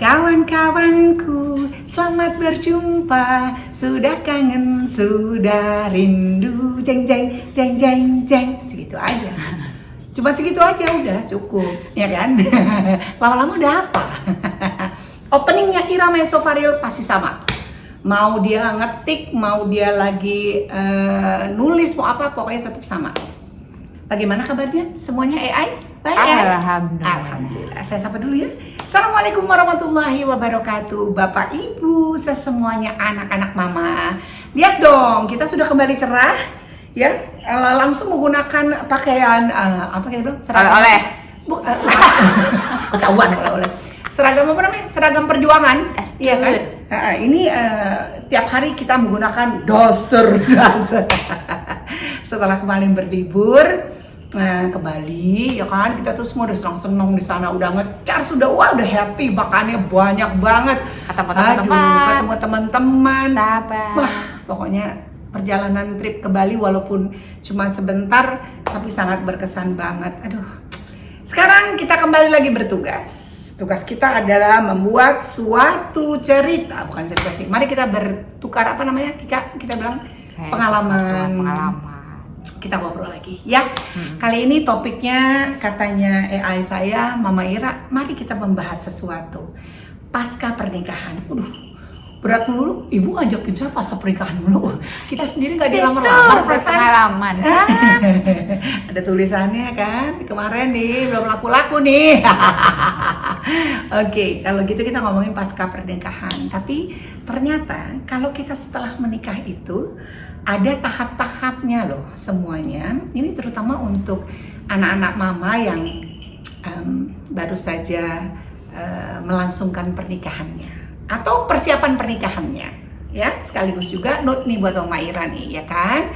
Kawan-kawanku, selamat berjumpa. Sudah kangen, sudah rindu. Jeng jeng jeng jeng jeng. Segitu aja. Cuma segitu aja udah cukup, ya kan? Lama-lama udah hafal. Openingnya Ira Mesofaril pasti sama. Mau dia ngetik, mau dia lagi nulis, mau apa, pokoknya tetap sama. Bagaimana kabarnya? Semuanya AI? Baik ya? Alhamdulillah. Saya sapa dulu ya. Assalamualaikum warahmatullahi wabarakatuh. Bapak, Ibu, semuanya, anak-anak mama. Lihat dong, kita sudah kembali cerah. Ya, langsung menggunakan pakaian apa kita bilang? Seragam oleh. Ketahuan oleh. Seragam apa namanya? Seragam perjuangan. Iya kan? Ini tiap hari kita menggunakan daster. Setelah kemarin berlibur ke Bali, ya kan, kita tuh semua udah senang-senang di sana, udah ngecar, sudah wah, udah happy, makannya banyak banget, ketemu teman-teman, sahabat, wah, pokoknya perjalanan trip ke Bali walaupun cuma sebentar, tapi sangat berkesan banget. Aduh, sekarang kita kembali lagi bertugas. Tugas kita adalah membuat suatu cerita, bukan cerita sih. Mari kita bertukar apa namanya, kita bilang pengalaman. Kita ngobrol lagi ya. Kali ini topiknya katanya AI saya, Mama Ira, mari kita membahas sesuatu pasca pernikahan. Berat mulu, ibu ngajakin saya pasca pernikahan mulu. Kita sendiri nggak dilamar-lamar, pengalaman. Ada tulisannya kan, kemarin nih belum laku-laku nih. Oke, kalau gitu kita ngomongin pasca pernikahan. Tapi ternyata kalau kita setelah menikah itu ada tahap-tahapnya loh semuanya. Ini terutama untuk anak-anak mama yang baru saja melangsungkan pernikahannya atau persiapan pernikahannya, ya. Sekaligus juga note nih buat Mama Ira nih, ya kan.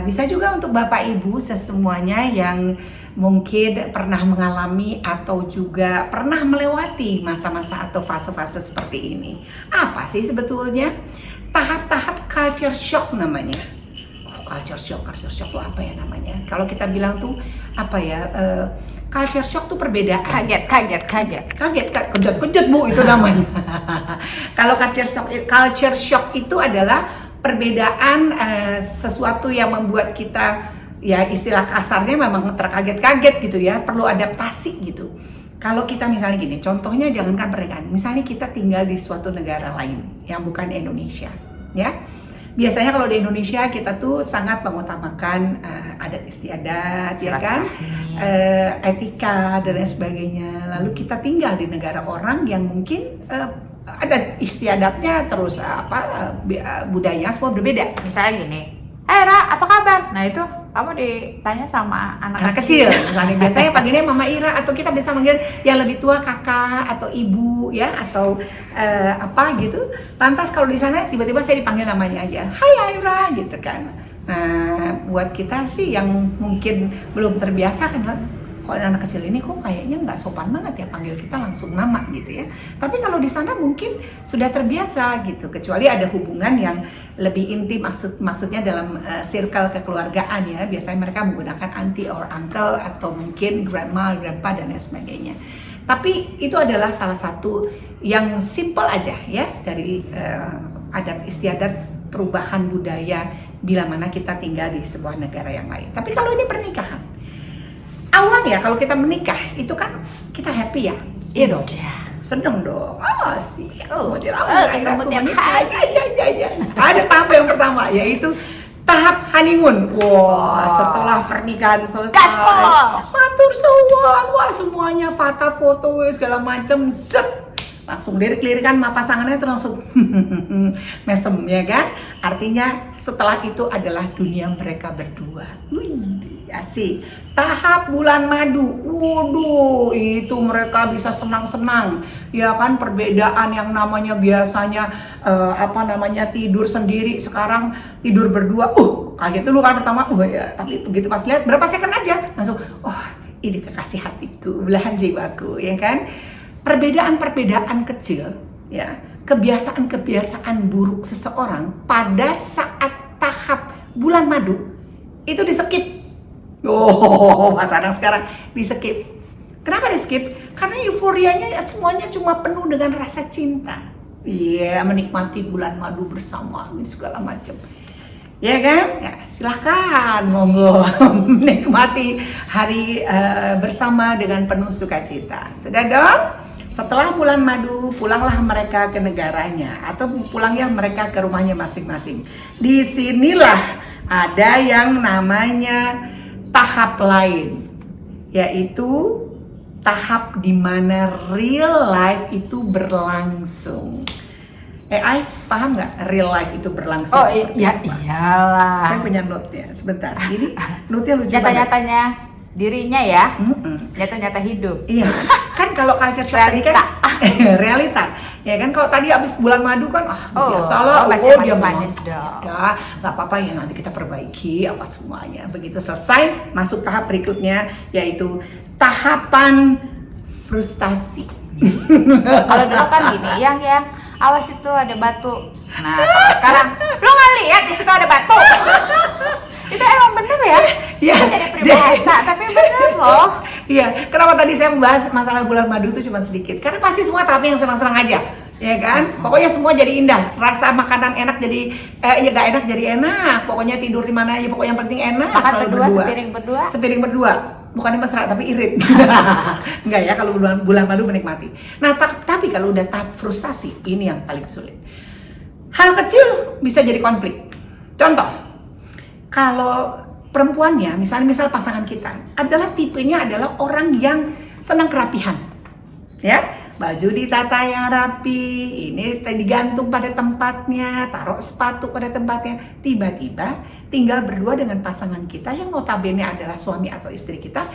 Bisa juga untuk Bapak Ibu semuanya yang mungkin pernah mengalami atau juga pernah melewati masa-masa atau fase-fase seperti ini. Apa sih sebetulnya tahap-tahap culture shock namanya? Culture shock tuh apa ya namanya? Kalau kita bilang tuh apa ya? Culture shock tuh perbedaan. Kaget, kejut Bu itu namanya. Kalau culture shock itu adalah perbedaan sesuatu yang membuat kita, ya istilah kasarnya memang terkaget-kaget gitu ya, perlu adaptasi gitu. Kalau kita misalnya gini, contohnya jangankan pernikahan, misalnya kita tinggal di suatu negara lain yang bukan Indonesia, ya. Biasanya kalau di Indonesia kita tuh sangat mengutamakan adat istiadat, ya kan, etika dan lain sebagainya. Lalu kita tinggal di negara orang yang mungkin ada istiadatnya, terus budayanya semua berbeda. Misalnya gini, Ra, apa kabar? Nah itu kamu ditanya sama anak kecil. Misalnya biasanya panggilnya Mama Ira, atau kita bisa manggil yang lebih tua kakak atau ibu, ya, atau apa gitu. Lantas kalau di sana tiba-tiba saya dipanggil namanya aja, Hai Ira gitu kan. Nah, buat kita sih yang mungkin belum terbiasa kan, kok anak kecil ini kok kayaknya nggak sopan banget ya panggil kita langsung nama gitu ya. Tapi kalau di sana mungkin sudah terbiasa gitu, kecuali ada hubungan yang lebih intim, maksudnya dalam circle kekeluargaan ya. Biasanya mereka menggunakan auntie or uncle atau mungkin grandma, grandpa dan lain sebagainya. Tapi itu adalah salah satu yang simple aja ya dari adat istiadat, perubahan budaya bila mana kita tinggal di sebuah negara yang lain. Tapi kalau ini pernikahan, awal ya kalau kita menikah itu kan kita happy ya, iya dong, seneng dong, mau dilamar, ketemu tiap hari. Ya. Ada tahap yang pertama yaitu tahap honeymoon. Wah, setelah pernikahan selesai, matur suwun, wah semuanya foto segala macam, langsung lirik-lirikan sama pasangannya itu langsung mesem ya kan. Artinya setelah itu adalah dunia mereka berdua. Asik. Tahap bulan madu, waduh, itu mereka bisa senang-senang, ya kan. Perbedaan yang namanya biasanya tidur sendiri, sekarang tidur berdua. Kaget dulu kan pertama, ya. Tapi begitu pas lihat berapa second aja, langsung, ini kekasih hatiku, belahan jiwaku, ya kan. Perbedaan-perbedaan kecil, ya, kebiasaan-kebiasaan buruk seseorang pada saat tahap bulan madu itu di skip. Mas Anang sekarang di skip. Kenapa di skip? Karena euforianya semuanya cuma penuh dengan rasa cinta. Iya, menikmati bulan madu bersama, segala macam. Ya kan? Ya, silahkan monggo menikmati hari bersama dengan penuh sukacita. Sudah dong? Setelah bulan madu, pulanglah mereka ke negaranya atau pulangnya mereka ke rumahnya masing-masing. Disinilah ada yang namanya tahap lain, yaitu tahap dimana real life itu berlangsung. AI paham nggak real life itu berlangsung? Oh iya, iyalah. Saya punya note-nya, sebentar. Ini note-nya lucu banget. Nyata-nyatanya dirinya ya, nyata-nyata hidup. Iya, kan kalau culture shock tadi kan realita. Ya kan kalau tadi abis bulan madu kan, biasalah, dia manis dong. Ya, nggak apa-apa ya, nanti kita perbaiki apa semuanya. Begitu selesai, masuk tahap berikutnya, yaitu tahapan frustasi. Kalau dulu kan gini, yang awas itu ada batu. Nah, kalau sekarang lu nggak lihat di situ ada batu. Itu emang bener ya? Iya. Itu jadi peribahasa, tapi bener loh. Iya, kenapa tadi saya membahas masalah bulan madu itu cuma sedikit? Karena pasti semua tahapnya yang senang-senang aja, ya kan? Pokoknya semua jadi indah, rasa makanan enak jadi, ya gak enak jadi enak. Pokoknya tidur di mana aja, pokoknya yang penting enak. Makan berdua, sepiring berdua. Bukannya mesra tapi irit. Enggak ya, kalau bulan madu menikmati. Nah, tapi kalau udah tahap frustasi, ini yang paling sulit. Hal kecil bisa jadi konflik. Contoh, kalau perempuannya, misal pasangan kita adalah tipenya adalah orang yang senang kerapihan, ya, baju ditata yang rapi, ini digantung pada tempatnya, taruh sepatu pada tempatnya. Tiba-tiba tinggal berdua dengan pasangan kita yang notabene adalah suami atau istri kita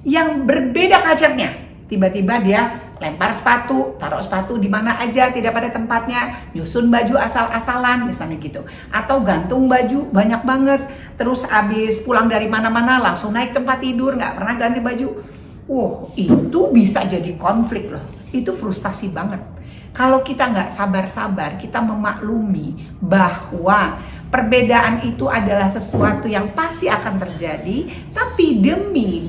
yang berbeda culture-nya. Tiba-tiba dia lempar sepatu, taruh sepatu di mana aja tidak pada tempatnya, nyusun baju asal-asalan misalnya gitu, atau gantung baju banyak banget, terus abis pulang dari mana-mana langsung naik tempat tidur, nggak pernah ganti baju. Itu bisa jadi konflik loh, itu frustasi banget. Kalau kita nggak sabar-sabar, kita memaklumi bahwa perbedaan itu adalah sesuatu yang pasti akan terjadi, tapi demi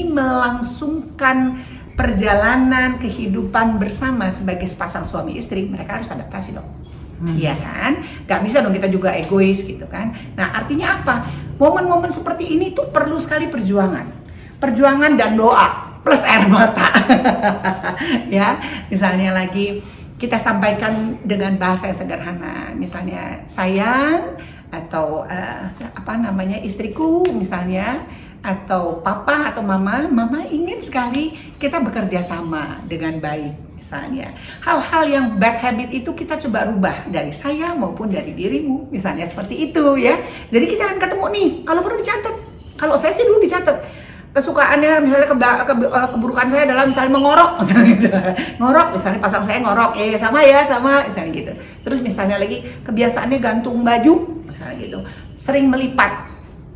melangsungkan perjalanan kehidupan bersama sebagai sepasang suami istri, mereka harus adaptasi dong. Iya kan? Gak bisa dong kita juga egois gitu kan. Nah, artinya apa? Momen-momen seperti ini tuh perlu sekali perjuangan dan doa plus air mata. Ya, misalnya lagi kita sampaikan dengan bahasa yang sederhana, misalnya sayang, atau istriku misalnya, atau papa atau mama ingin sekali kita bekerja sama dengan baik misalnya. Hal-hal yang bad habit itu kita coba rubah dari saya maupun dari dirimu, misalnya seperti itu ya. Jadi kita akan ketemu nih, kalau perlu dicatat. Kalau saya sih dulu dicatat. Kesukaannya misalnya keburukan saya adalah misalnya mengorok misalnya gitu. Ngorok misalnya, pasang saya ngorok, sama misalnya gitu. Terus misalnya lagi kebiasaannya gantung baju misalnya gitu. Sering melipat,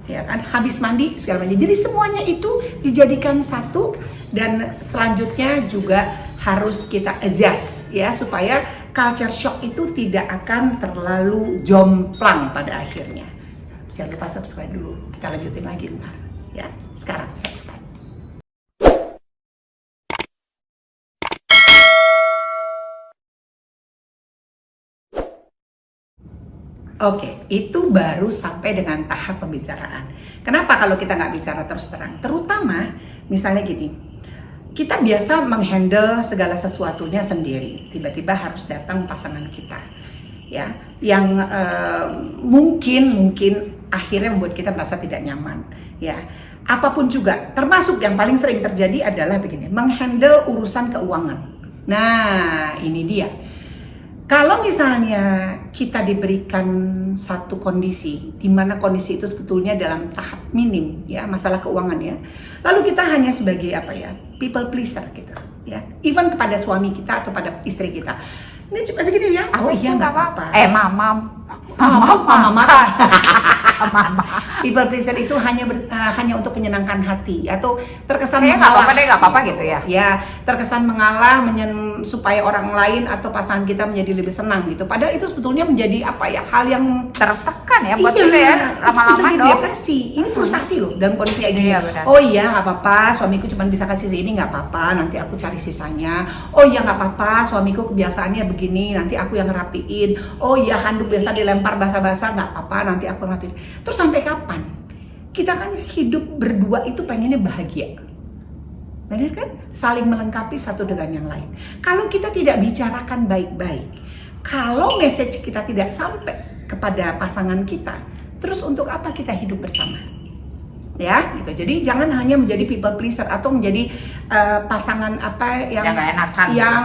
ya kan, habis mandi segala macam. Jadi semuanya itu dijadikan satu, dan selanjutnya juga harus kita adjust ya, supaya culture shock itu tidak akan terlalu jomplang pada akhirnya. Jangan lupa subscribe dulu, kita lanjutin lagi ntar ya. Sekarang subscribe. Oke, itu baru sampai dengan tahap pembicaraan. Kenapa kalau kita nggak bicara terus terang? Terutama misalnya gini, kita biasa menghandle segala sesuatunya sendiri. Tiba-tiba harus datang pasangan kita, ya, yang mungkin akhirnya membuat kita merasa tidak nyaman, ya. Apapun juga, termasuk yang paling sering terjadi adalah begini, menghandle urusan keuangan. Nah, ini dia. Kalau misalnya kita diberikan satu kondisi, di mana kondisi itu sebetulnya dalam tahap minim, ya, masalah keuangan ya, lalu kita hanya sebagai people pleaser gitu, ya, even kepada suami kita atau pada istri kita. Ini cuma segini ya, iya nggak apa-apa. Mama. People pleaser itu hanya untuk menyenangkan hati, atau terkesan mengalah. Nggak apa-apa gitu ya. Ya, terkesan mengalah supaya orang lain atau pasangan kita menjadi lebih senang gitu. Padahal itu sebetulnya menjadi hal yang tertekan kan ya buat kita ya, lama-lama bisa jadi dong. depresi. Ini frustasi loh dalam kondisi kayak gini. Iya, benar. Oh iya nggak apa-apa, suamiku cuma bisa kasih segini, nggak apa-apa, nanti aku cari sisanya. Oh iya nggak apa-apa, suamiku kebiasaannya begini, nanti aku yang ngerapiin. Oh iya handuk biasa dilempar basah-basah, nggak apa-apa, nanti aku rapiin. Terus sampai kapan? Kita kan hidup berdua itu pengennya bahagia. Benar kan? Saling melengkapi satu dengan yang lain. Kalau kita tidak bicarakan baik-baik, kalau message kita tidak sampai kepada pasangan kita, terus untuk apa kita hidup bersama? Ya, gitu. Jadi jangan hanya menjadi people pleaser atau menjadi pasangan apa yang nggak enakan. Yang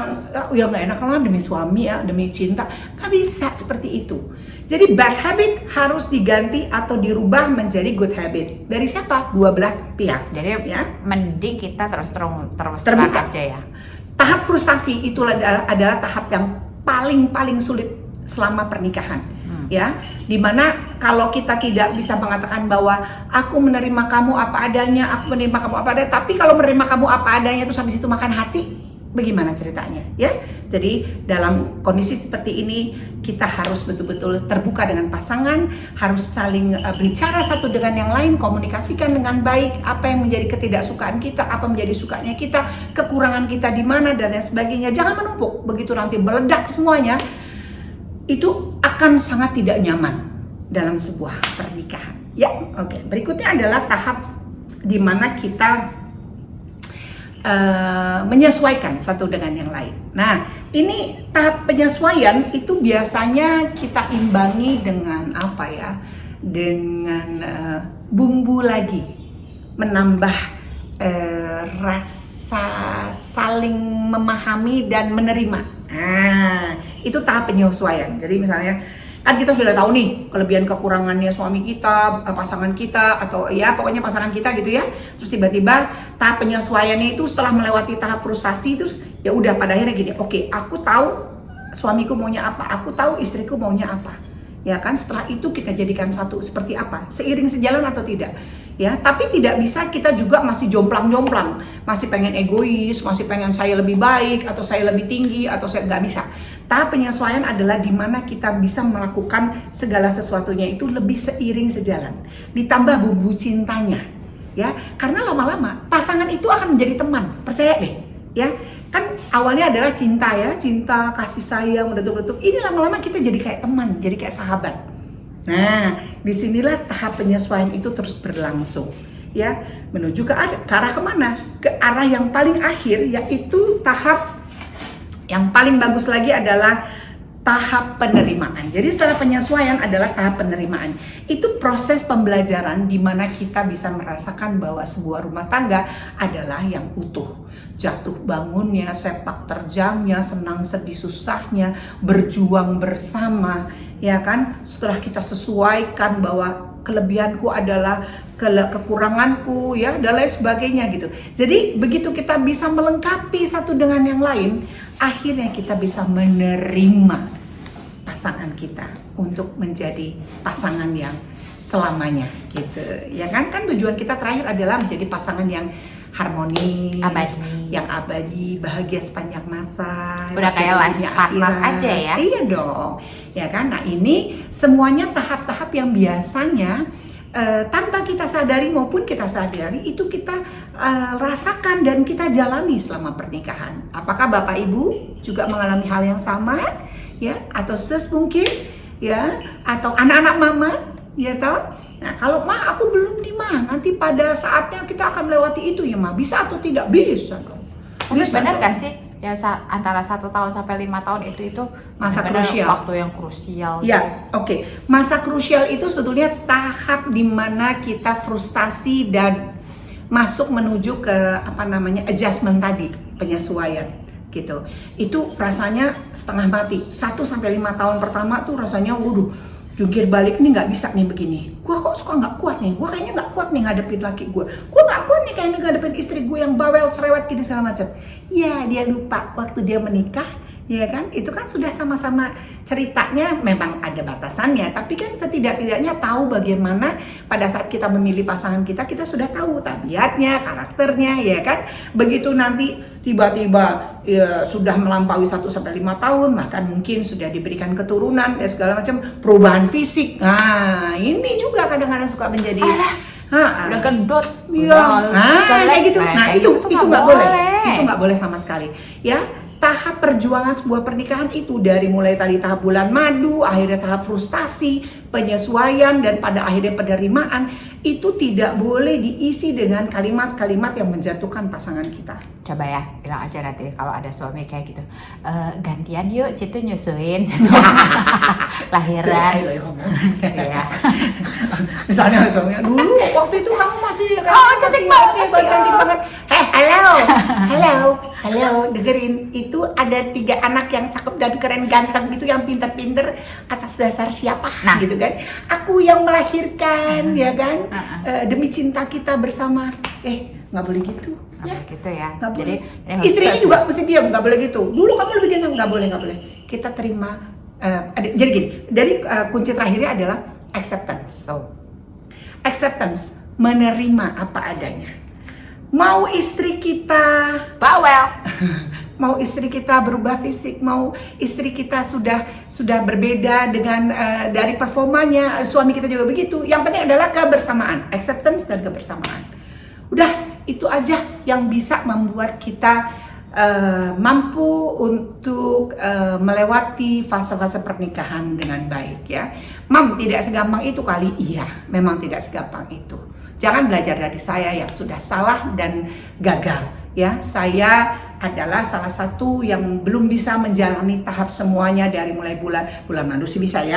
nggak enakan lah demi suami ya, demi cinta. Nggak bisa seperti itu. Jadi bad habit harus diganti atau dirubah menjadi good habit. Dari siapa? Dua belah pihak. Jadi Ya. mending kita terus terang Terbuka. aja ya. Tahap frustasi itu adalah tahap yang paling sulit selama pernikahan. Ya, dimana kalau kita tidak bisa mengatakan bahwa aku menerima kamu apa adanya, aku menerima kamu apa adanya, tapi kalau menerima kamu apa adanya terus habis itu makan hati, bagaimana ceritanya? Ya, jadi dalam kondisi seperti ini kita harus betul-betul terbuka dengan pasangan, harus saling bicara satu dengan yang lain, komunikasikan dengan baik apa yang menjadi ketidaksukaan kita, apa menjadi sukanya kita, kekurangan kita di mana dan lain sebagainya. Jangan menumpuk, begitu nanti meledak semuanya, itu akan sangat tidak nyaman dalam sebuah pernikahan. Ya, oke. Berikutnya adalah tahap di mana kita menyesuaikan satu dengan yang lain. Nah, ini tahap penyesuaian itu biasanya kita imbangi dengan apa ya? Dengan bumbu lagi, menambah rasa saling memahami dan menerima. Nah, itu tahap penyesuaian. Jadi misalnya kan kita sudah tahu nih kelebihan kekurangannya suami kita, pasangan kita, atau ya pokoknya pasangan kita gitu ya. Terus tiba-tiba tahap penyesuaiannya itu setelah melewati tahap frustasi, terus ya udah pada akhirnya gini, oke, aku tahu suamiku maunya apa, aku tahu istriku maunya apa. Ya kan, setelah itu kita jadikan satu seperti apa, seiring sejalan atau tidak. Ya, tapi tidak bisa kita juga masih jomplang-jomplang, masih pengen egois, masih pengen saya lebih baik atau saya lebih tinggi atau saya nggak bisa. Tahap penyesuaian adalah di mana kita bisa melakukan segala sesuatunya itu lebih seiring sejalan, ditambah bumbu cintanya, ya. Karena lama-lama pasangan itu akan menjadi teman, percaya deh, ya. Kan awalnya adalah cinta ya, cinta, kasih sayang, betul-betul. Ini lama-lama kita jadi kayak teman, jadi kayak sahabat. Nah, disinilah tahap penyesuaian itu terus berlangsung, ya, menuju ke arah kemana? Ke arah yang paling akhir, yaitu tahap yang paling bagus lagi adalah tahap penerimaan. Jadi setelah penyesuaian adalah tahap penerimaan. Itu proses pembelajaran di mana kita bisa merasakan bahwa sebuah rumah tangga adalah yang utuh. Jatuh bangunnya, sepak terjangnya, senang sedih susahnya, berjuang bersama, ya kan? Setelah kita sesuaikan bahwa kelebihanku adalah kekuranganku, ya, dan lain sebagainya gitu. Jadi begitu kita bisa melengkapi satu dengan yang lain, akhirnya kita bisa menerima pasangan kita untuk menjadi pasangan yang selamanya gitu. Ya kan? Kan tujuan kita terakhir adalah menjadi pasangan yang harmonis, abadi, yang abadi, bahagia sepanjang masa. Udah kayak partner aja ya. Iya dong. Ya kan? Nah, ini semuanya tahap-tahap yang biasanya tanpa kita sadari maupun kita sadari itu kita rasakan dan kita jalani selama pernikahan. Apakah Bapak Ibu juga mengalami hal yang sama, ya? Atau mungkin, ya? Atau anak-anak mama, ya toh? Nah, kalau mah aku belum nih mah, nanti pada saatnya kita akan melewati itu ya mah. Bisa atau tidak? Bisa dong. Tapi benar gak sih? Ya antara 1 tahun sampai 5 tahun itu masa krusial, waktu yang krusial. Ya, oke. Masa krusial itu sebetulnya tahap dimana kita frustasi dan masuk menuju ke apa namanya adjustment tadi, penyesuaian gitu. Itu rasanya setengah mati. 1 sampai 5 tahun pertama tuh rasanya, waduh, jungkir balik nih nggak bisa nih begini. Gua kok suka nggak kuat nih. Gua kayaknya nggak kuat nih ngadepin laki gue. Gua nggak kuat nih kayaknya ngadepin istri gue yang bawel, cerewet gini segala macam. Ya, dia lupa waktu dia menikah, ya kan? Itu kan sudah sama-sama ceritanya memang ada batasannya, tapi kan setidak-tidaknya tahu bagaimana pada saat kita memilih pasangan kita sudah tahu tabiatnya, karakternya, ya kan. Begitu nanti tiba-tiba ya, sudah melampaui 1 sampai 5 tahun, bahkan mungkin sudah diberikan keturunan dan segala macam perubahan fisik. Nah, ini juga kadang-kadang suka menjadi udah gendut, iya, kayak gitu. Nah, itu nggak nggak boleh. boleh. Itu nggak boleh sama sekali. Ya, tahap perjuangan sebuah pernikahan itu dari mulai tadi tahap bulan madu, akhirnya tahap frustasi, penyesuaian, dan pada akhirnya penerimaan, itu tidak boleh diisi dengan kalimat-kalimat yang menjatuhkan pasangan kita. Coba ya, bilang aja nanti kalau ada suami kayak gitu, gantian yuk, situ nyusuin, situ lahiran. Ya. Misalnya suaminya, dulu waktu itu kamu masih cantik banget, cantik banget. Halo, dengerin, itu ada 3 anak yang cakep dan keren ganteng itu yang pinter-pinter atas dasar siapa, gitu kan? Aku yang melahirkan, ya kan? Demi cinta kita bersama. Nggak boleh gitu. Gitu ya. Nggak Jadi boleh. Istrinya juga mesti diam, nggak boleh gitu. Dulu kamu lebih ganteng, nggak boleh. Kita terima. Jadi gini, dari kunci terakhirnya adalah acceptance. Acceptance, menerima apa adanya. Mau istri kita bawel, mau istri kita berubah fisik, mau istri kita sudah berbeda dengan dari performanya, suami kita juga begitu. Yang penting adalah kebersamaan, acceptance dan kebersamaan. Udah, itu aja yang bisa membuat kita mampu untuk melewati fase-fase pernikahan dengan baik, ya. Mam, tidak segampang itu kali. Iya, memang tidak segampang itu. Jangan belajar dari saya yang sudah salah dan gagal, ya. Saya adalah salah satu yang belum bisa menjalani tahap semuanya dari mulai bulan madu sih bisa ya,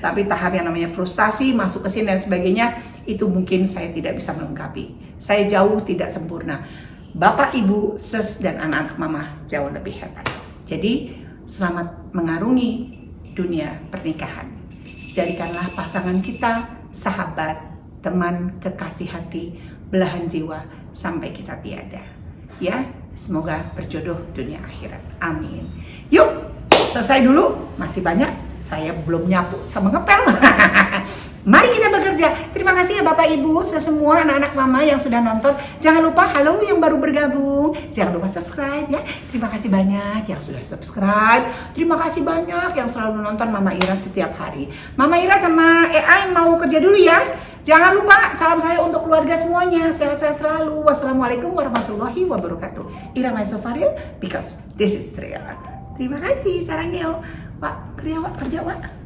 tapi tahap yang namanya frustasi, masuk ke sini dan sebagainya, itu mungkin saya tidak bisa melengkapi. Saya jauh tidak sempurna. Bapak, Ibu, Ses, dan anak-anak Mama jauh lebih hebat. Jadi, selamat mengarungi dunia pernikahan. Jadikanlah pasangan kita sahabat, teman, kekasih hati, belahan jiwa, sampai kita tiada. Ya, semoga berjodoh dunia akhirat. Amin. Yuk, selesai dulu. Masih banyak, saya belum nyapu sama ngepel. Mari kita bekerja. Terima kasih ya Bapak Ibu, semua anak-anak Mama yang sudah nonton. Jangan lupa, halo yang baru bergabung, jangan lupa subscribe ya. Terima kasih banyak yang sudah subscribe. Terima kasih banyak yang selalu nonton Mama Ira setiap hari. Mama Ira sama AI mau kerja dulu ya. Jangan lupa, salam saya untuk keluarga semuanya. Sehat-sehat selalu. Wassalamualaikum warahmatullahi wabarakatuh. Ira Maisofaril, because this is real. Terima kasih, sarangnya. Wak, kerja Wak.